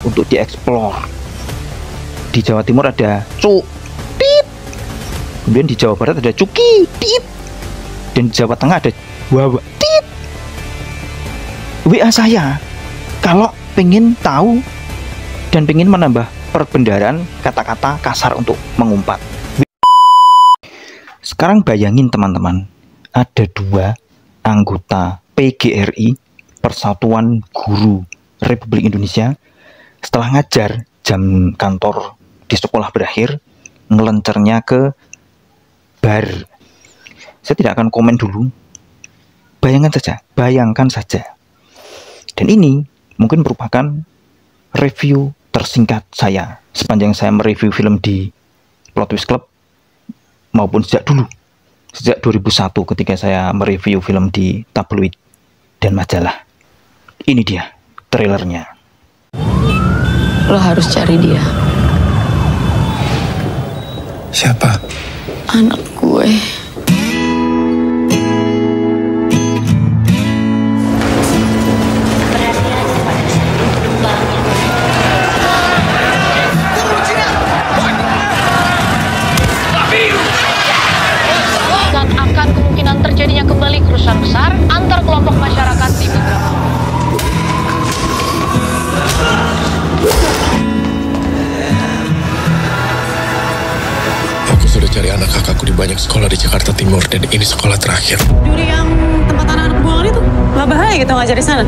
untuk dieksplor. Di Jawa Timur ada Cuk Tit, kemudian di Jawa Barat ada Cuki Tit, dan di Jawa Tengah ada Wawa Tit. WA saya kalau pengen tahu dan pengen menambah perbendaharaan kata-kata kasar untuk mengumpat. Sekarang bayangin teman-teman, ada 2 anggota PGRI, Persatuan Guru Republik Indonesia, setelah ngajar jam kantor di sekolah berakhir, ngelencernya ke bar. Saya tidak akan komen dulu. Bayangkan saja. Dan ini mungkin merupakan review tersingkat saya sepanjang saya mereview film di Plot Twist Club, maupun sejak 2001 ketika saya mereview film di tabloid dan majalah. Ini dia trailernya. Lo harus cari dia. Siapa? Anak gue. Akan kemungkinan terjadinya kembali kerusuhan besar antar kelompok masyarakat di beberapa. Aku sudah cari anak kakakku di banyak sekolah di Jakarta Timur, dan ini sekolah terakhir. Juri yang tempat anak-anak buangan itu, nggak bahaya gitu ngajar di sana?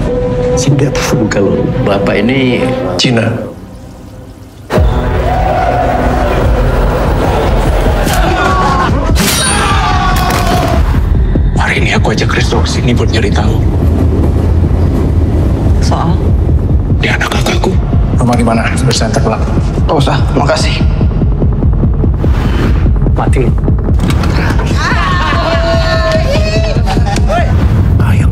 Saya tidak tahu kalau bapak ini Cina. Hari ini aku ajak Kristo ke sini buat nyari tahu. Soal? Dia anak kakakku. Rumah di mana? Bisa antar pulang. tak usah, makasih. Mati. Ayo.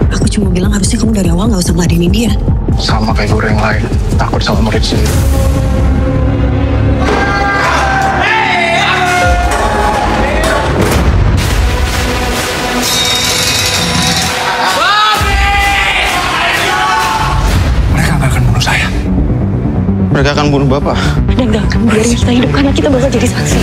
Aku cuma bilang harusnya kamu dari awal nggak usah ngeladenin dia. Sama kayak guru yang lain. Takut sama murid sendiri. Mereka akan bunuh bapak. Dan gak akan biarin kita hidup karena kita bakal jadi saksi.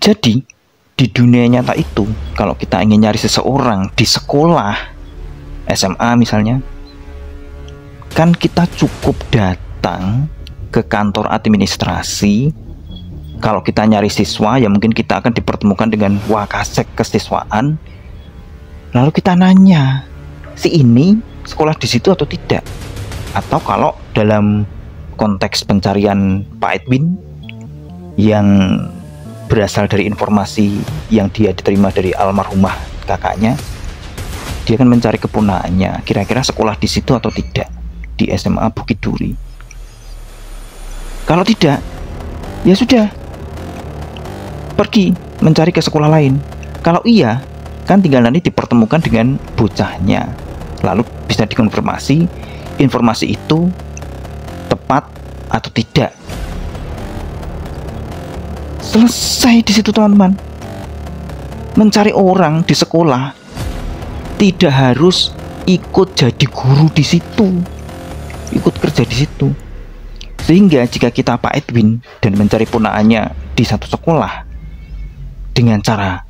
Jadi, di dunia nyata itu, kalau kita ingin nyari seseorang di sekolah, SMA misalnya, kan kita cukup datang ke kantor administrasi. Kalau kita nyari siswa, ya mungkin kita akan dipertemukan dengan wakasek kesiswaan. Lalu kita nanya, si ini sekolah di situ atau tidak? Atau kalau dalam konteks pencarian Pak Edwin, yang berasal dari informasi yang dia diterima dari almarhumah kakaknya, dia akan mencari keponakannya, kira-kira sekolah di situ atau tidak, di SMA Bukit Duri. Kalau tidak, ya sudah, pergi mencari ke sekolah lain. Kalau iya, kan tinggal nanti dipertemukan dengan bocahnya, lalu bisa dikonfirmasi informasi itu tepat atau tidak. Selesai di situ teman-teman. Mencari orang di sekolah tidak harus ikut jadi guru di situ, ikut kerja di situ. Sehingga jika kita Pak Edwin dan mencari ponakannya di satu sekolah dengan cara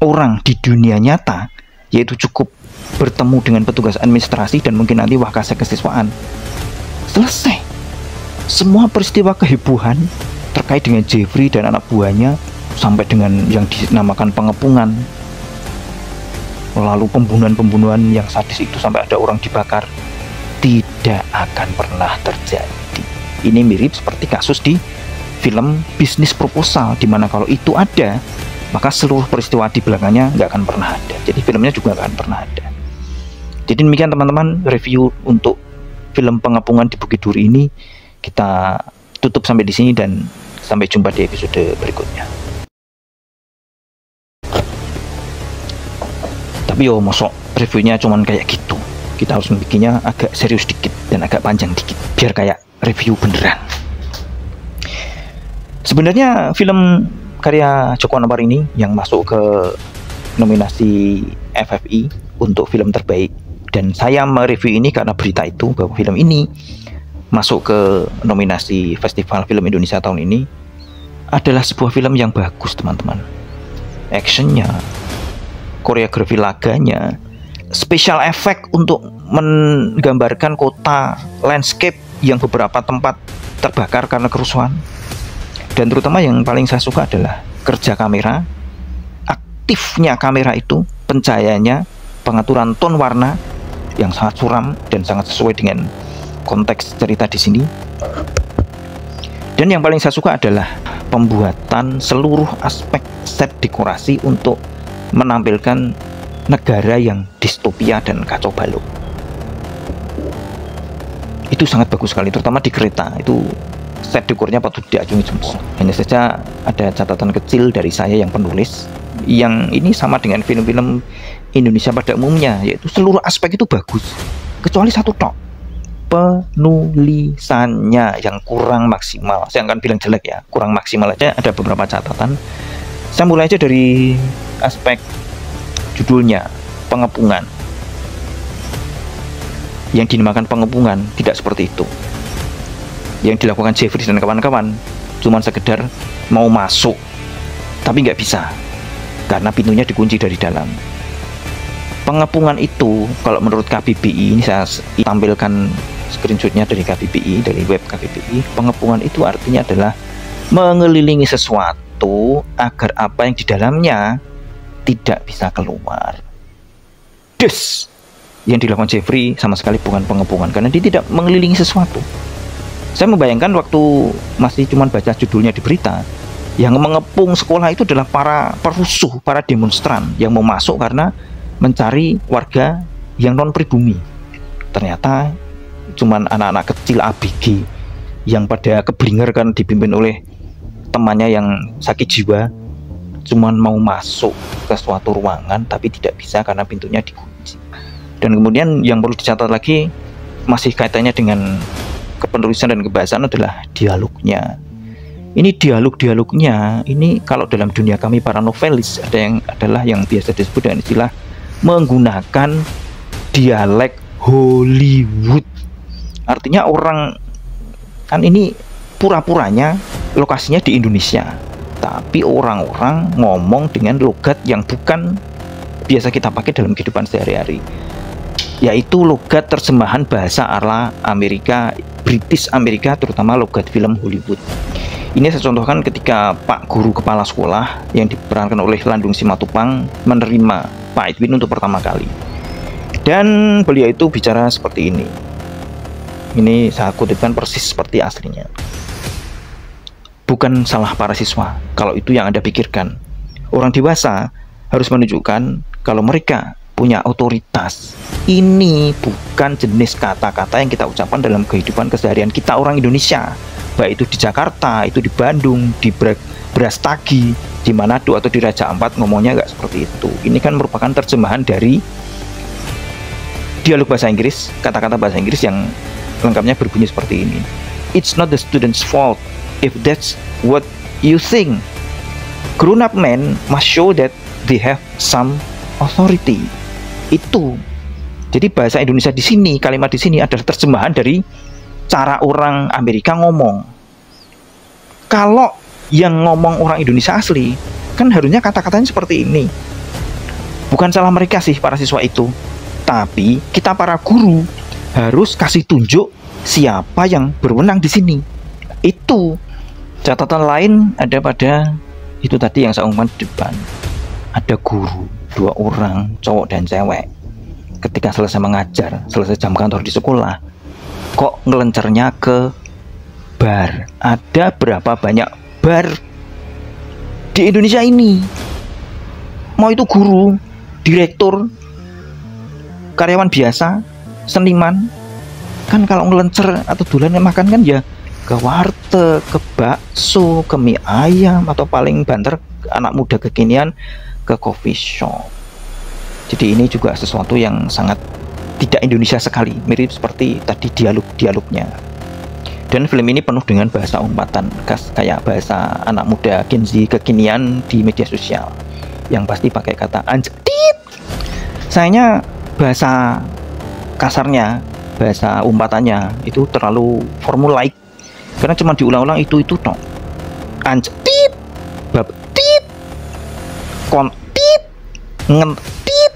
orang di dunia nyata, yaitu cukup bertemu dengan petugas administrasi dan mungkin nanti wakasek kesiswaan, selesai. Semua peristiwa kehebohan terkait dengan Jeffrey dan anak buahnya sampai dengan yang dinamakan pengepungan lalu pembunuhan-pembunuhan yang sadis itu sampai ada orang dibakar, tidak akan pernah terjadi. Ini mirip seperti kasus di film Bisnis Proposal, dimana kalau itu ada, maka seluruh peristiwa di belakangnya nggak akan pernah ada. Jadi filmnya juga nggak akan pernah ada. Jadi demikian teman-teman review untuk film Pengepungan di Bukit Duri ini. Kita tutup sampai di sini dan sampai jumpa di episode berikutnya. Tapi yo mosok reviewnya cuman kayak gitu. Kita harus membikinnya agak serius dikit dan agak panjang dikit biar kayak review beneran. Sebenarnya film karya Joko Anwar ini yang masuk ke nominasi FFI untuk film terbaik, dan saya mereview ini karena berita itu bahwa film ini masuk ke nominasi Festival Film Indonesia tahun ini, adalah sebuah film yang bagus teman-teman. Actionnya, koreografi laganya, special effect untuk menggambarkan kota, landscape yang beberapa tempat terbakar karena kerusuhan. Dan terutama yang paling saya suka adalah kerja kamera, aktifnya kamera itu, pencahayaannya, pengaturan tone warna yang sangat suram dan sangat sesuai dengan konteks cerita di sini. Dan yang paling saya suka adalah pembuatan seluruh aspek set dekorasi untuk menampilkan negara yang distopia dan kacau balau. Itu sangat bagus sekali, terutama di kereta. Itu set dekornya patut diacungi jempol. Hanya saja ada catatan kecil dari saya yang penulis, yang ini sama dengan film-film Indonesia pada umumnya, yaitu seluruh aspek itu bagus kecuali satu tok, penulisannya yang kurang maksimal. Saya akan bilang jelek ya, kurang maksimal aja. Ada beberapa catatan. Saya mulai aja dari aspek judulnya, Pengepungan. Yang dinamakan pengepungan tidak seperti itu. Yang dilakukan Jeffrey dan kawan-kawan cuman sekedar mau masuk, tapi nggak bisa karena pintunya dikunci dari dalam. Pengepungan itu kalau menurut KBBI, ini saya tampilkan screenshotnya dari KBBI, dari web KBBI. Pengepungan itu artinya adalah mengelilingi sesuatu agar apa yang di dalamnya tidak bisa keluar. Des! Yang dilakukan Jeffrey sama sekali bukan pengepungan, karena dia tidak mengelilingi sesuatu. Saya membayangkan waktu masih cuma baca judulnya di berita, yang mengepung sekolah itu adalah para perusuh, para demonstran yang mau masuk karena mencari warga yang non pribumi. Ternyata cuman anak-anak kecil ABG yang pada keblinger kan, dipimpin oleh temannya yang sakit jiwa, cuman mau masuk ke suatu ruangan tapi tidak bisa karena pintunya dikunci. Dan kemudian yang perlu dicatat lagi, masih kaitannya dengan kepenulisan dan kebahasaan, adalah dialognya. Ini dialognya ini kalau dalam dunia kami para novelis adalah yang biasa disebut dengan istilah menggunakan dialek Hollywood. Artinya orang kan ini pura-puranya lokasinya di Indonesia, tapi orang-orang ngomong dengan logat yang bukan biasa kita pakai dalam kehidupan sehari-hari, yaitu logat terjemahan bahasa ala Amerika, British Amerika, terutama logat film Hollywood. Ini saya contohkan ketika Pak Guru Kepala Sekolah yang diperankan oleh Landung Simatupang menerima Pak Edwin untuk pertama kali. Dan beliau itu bicara seperti ini. Ini saya kutipkan persis seperti aslinya. Bukan salah para siswa kalau itu yang Anda pikirkan. Orang dewasa harus menunjukkan kalau mereka punya otoritas. Ini bukan jenis kata-kata yang kita ucapkan dalam kehidupan keseharian kita orang Indonesia, baik itu di Jakarta, itu di Bandung, di Brastagi, di Manado atau di Raja Ampat, ngomongnya nggak seperti itu. Ini kan merupakan terjemahan dari dialog bahasa Inggris, kata-kata bahasa Inggris yang lengkapnya berbunyi seperti ini. It's not the student's fault if that's what you think. Grown up men must show that they have some authority. Itu. Jadi bahasa Indonesia di sini, kalimat di sini adalah terjemahan dari cara orang Amerika ngomong. Kalau yang ngomong orang Indonesia asli, kan harusnya kata-katanya seperti ini. Bukan salah mereka sih para siswa itu, tapi kita para guru harus kasih tunjuk siapa yang berwenang di sini. Itu. Catatan lain ada pada itu tadi yang saya umumkan di depan. Ada guru. 2 orang, cowok dan cewek, ketika selesai mengajar, selesai jam kantor di sekolah, kok ngelencernya ke bar. Ada berapa banyak bar di Indonesia ini? Mau itu guru, direktur, karyawan biasa, seniman, kan kalau ngelencer atau dolan makan kan ya ke warteg, ke bakso, ke mie ayam, atau paling banter anak muda kekinian ke coffee shop. Jadi ini juga sesuatu yang sangat tidak Indonesia sekali, mirip seperti tadi dialog-dialognya. Dan film ini penuh dengan bahasa umpatan kayak bahasa anak muda Gen Z kekinian di media sosial yang pasti pakai kata anjtit. Sayangnya bahasa kasarnya, bahasa umpatannya itu terlalu formulaik karena cuma diulang-ulang itu tok. Anjtit, babtit, kontit, ngentit.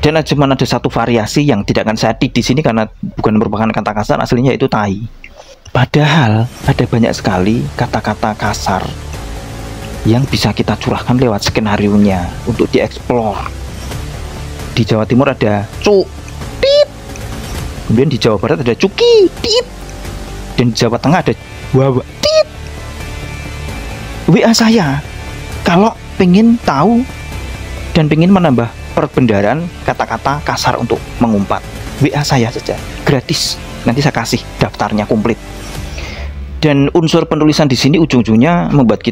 Dan cuma ada satu variasi yang tidak akan saya edit di sini karena bukan merupakan kata kasar, aslinya itu tai. Padahal ada banyak sekali kata-kata kasar yang bisa kita curahkan lewat skenario-nya untuk dieksplor. Di Jawa Timur ada cuk, tit. Kemudian di Jawa Barat ada cuki, tit. Dan di Jawa Tengah ada wawa, tit. WA saya kalau pengen tahu dan pengen menambah perbendaharaan kata-kata kasar untuk mengumpat, WA saya saja, gratis. Nanti saya kasih daftarnya komplit. Dan unsur penulisan di sini ujung-ujungnya membuat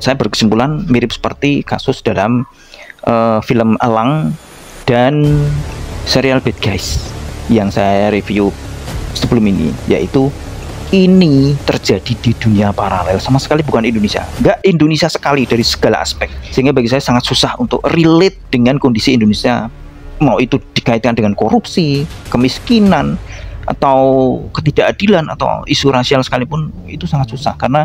saya berkesimpulan mirip seperti kasus dalam film Elang dan serial Bad Guys yang saya review sebelum ini, yaitu ini terjadi di dunia paralel, sama sekali bukan Indonesia, nggak Indonesia sekali dari segala aspek, sehingga bagi saya sangat susah untuk relate dengan kondisi Indonesia, mau itu dikaitkan dengan korupsi, kemiskinan, atau ketidakadilan, atau isu rasial sekalipun, itu sangat susah karena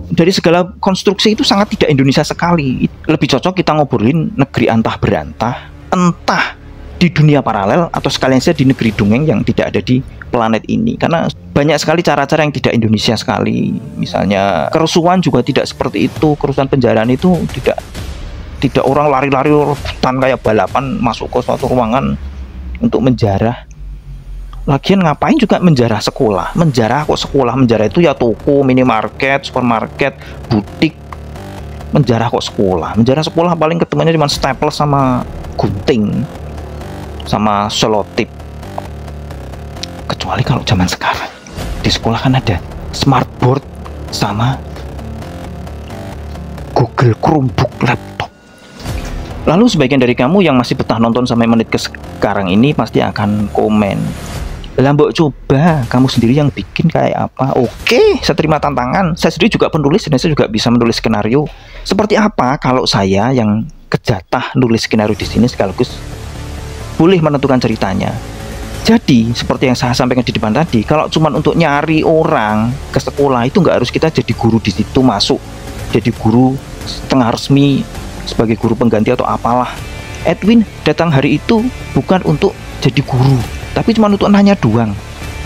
dari segala konstruksi itu sangat tidak Indonesia sekali. Lebih cocok kita ngobrolin negeri antah berantah, entah di dunia paralel atau sekalian saja di negeri dongeng yang tidak ada di planet ini, karena banyak sekali cara-cara yang tidak Indonesia sekali. Misalnya kerusuhan juga tidak seperti itu, kerusuhan penjaraan itu tidak orang lari-lari hutan kayak balapan masuk ke suatu ruangan untuk menjarah. Lagian ngapain juga menjarah sekolah? Menjarah kok sekolah? Menjarah itu ya toko, minimarket, supermarket, butik. Menjarah kok sekolah? Menjarah sekolah paling ketemunya cuma staples sama gunting sama selotip. Kecuali kalau zaman sekarang di sekolah kan ada smartboard sama Google Chromebook laptop. Lalu sebagian dari kamu yang masih betah nonton sampai menit ke sekarang ini pasti akan komen, lah mbok coba kamu sendiri yang bikin kayak apa. Oke, saya terima tantangan. Saya sendiri juga penulis dan saya juga bisa menulis skenario. Seperti apa kalau saya yang kejatah nulis skenario di sini sekaligus boleh menentukan ceritanya. Jadi seperti yang saya sampaikan di depan tadi, kalau cuma untuk nyari orang ke sekolah itu nggak harus kita jadi guru di situ, masuk jadi guru setengah resmi sebagai guru pengganti atau apalah. Edwin datang hari itu bukan untuk jadi guru, tapi cuma untuk nanya doang.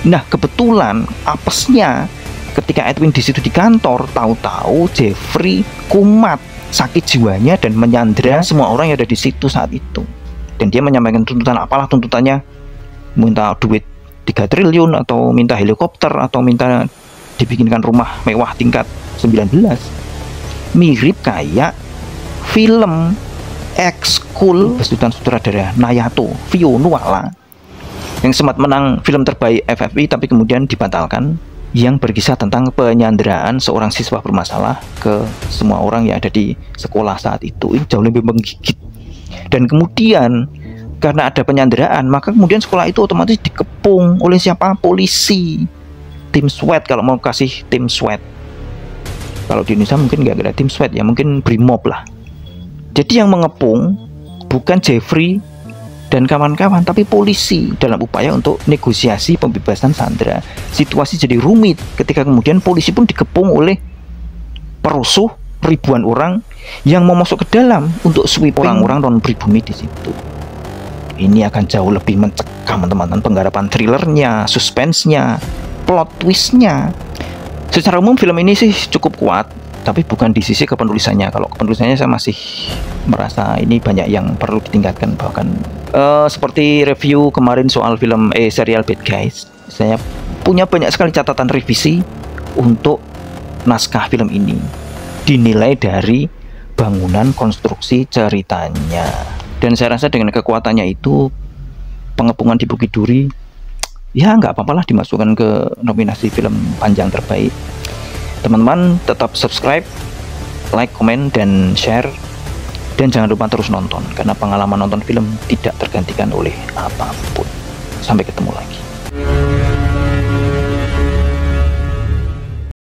Nah kebetulan apesnya ketika Edwin di situ di kantor, tahu-tahu Jeffrey kumat sakit jiwanya dan menyandra semua orang yang ada di situ saat itu. Dan dia menyampaikan tuntutan, apalah tuntutannya, minta duit 3 triliun atau minta helikopter atau minta dibikinkan rumah mewah tingkat 19. Mirip kayak film Ekskul besutan sutradara Nayato Fionuala yang sempat menang film terbaik FFI tapi kemudian dibatalkan, yang berkisah tentang penyanderaan seorang siswa bermasalah ke semua orang yang ada di sekolah saat itu. Ini jauh lebih menggigit. Dan kemudian karena ada penyanderaan, maka kemudian sekolah itu otomatis dikepung oleh siapa? Polisi, tim SWAT kalau mau kasih tim SWAT. Kalau di Indonesia mungkin nggak ada tim SWAT ya, mungkin Brimob lah. Jadi yang mengepung bukan Jeffrey dan kawan-kawan, tapi polisi dalam upaya untuk negosiasi pembebasan sandera. Situasi jadi rumit ketika kemudian polisi pun dikepung oleh perusuh ribuan orang yang mau masuk ke dalam untuk sweeping orang-orang non pribumi di situ. Ini akan jauh lebih mencekam teman-teman, penggarapan thrillernya, suspense-nya, plot twist-nya. Secara umum film ini sih cukup kuat, tapi bukan di sisi kepenulisannya. Kalau kepenulisannya saya masih merasa ini banyak yang perlu ditingkatkan. Bahkan seperti review kemarin soal film serial Bad Guys, saya punya banyak sekali catatan revisi untuk naskah film ini, dinilai dari bangunan konstruksi ceritanya. Dan saya rasa dengan kekuatannya itu, Pengepungan di Bukit Duri ya nggak apa-apalah dimasukkan ke nominasi film panjang terbaik. Teman-teman tetap subscribe, like, komen, dan share. Dan jangan lupa terus nonton, karena pengalaman nonton film tidak tergantikan oleh apapun. Sampai ketemu lagi.